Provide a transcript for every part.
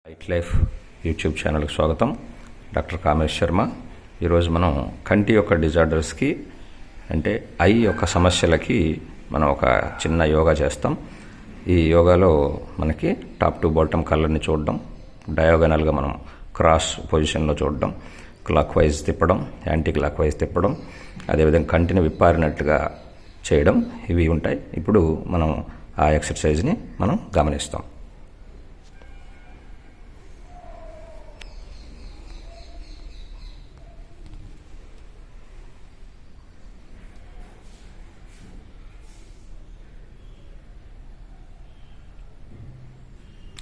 Light life YouTube ఛానల్కి స్వాగతం. Doctor Kamesh Sharma. ఈరోజు మనం కంటి యొక్క డిజార్డర్స్కి అంటే ఐ యొక్క సమస్యలకి మనం ఒక చిన్న యోగా చేస్తాం. ఈ యోగాలో మనకి టాప్ టు బాటమ్ కలర్ని చూడడం, డయాగనల్గా మనం క్రాస్ పొజిషన్లో చూడడం, క్లాక్ వైజ్ తిప్పడం, యాంటీ క్లాక్ వైజ్ తిప్పడం, అదేవిధంగా కంటిని విప్పారినట్టుగా చేయడం, ఇవి ఉంటాయి. ఇప్పుడు మనం ఆ ఎక్సర్సైజ్ని మనం గమనిస్తాం.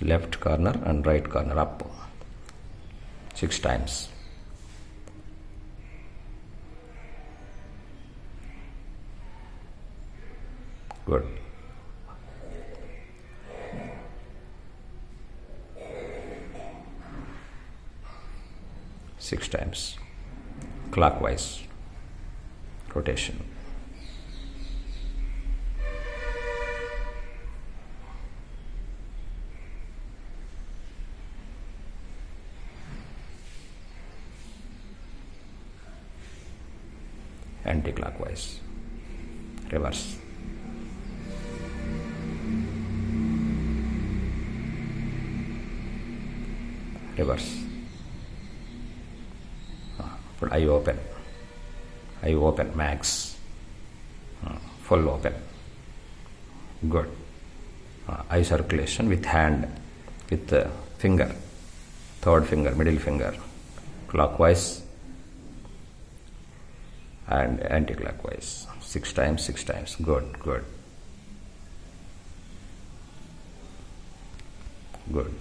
Left corner and right corner up 6 times. Good. Six times. Clockwise rotation. Anti-clockwise, reverse. Reverse. Put eye open. Eye open, max. Full open. Good. Eye circulation with hand, with the finger, third finger, middle finger, clockwise and anti-clockwise. 6 times, 6 times. Good, good. Good.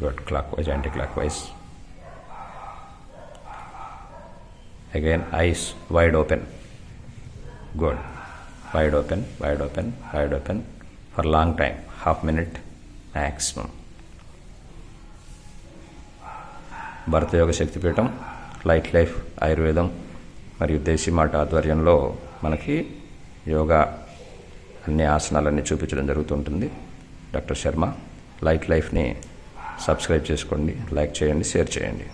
Good. Clockwise, anti-clockwise. Again, eyes wide open. Good. Wide open, wide open, wide open for long time, half minute maximum. భారత యోగ శక్తిపీఠం, light life ఆయుర్వేదం మరియు దేశీ మాట ఆధ్వర్యంలో మనకి యోగా అన్ని ఆసనాలన్నీ చూపించడం జరుగుతుంటుంది. డాక్టర్ శర్మ. లైట్ లైఫ్ని సబ్స్క్రైబ్ చేసుకోండి, లైక్ చేయండి, షేర్ చేయండి.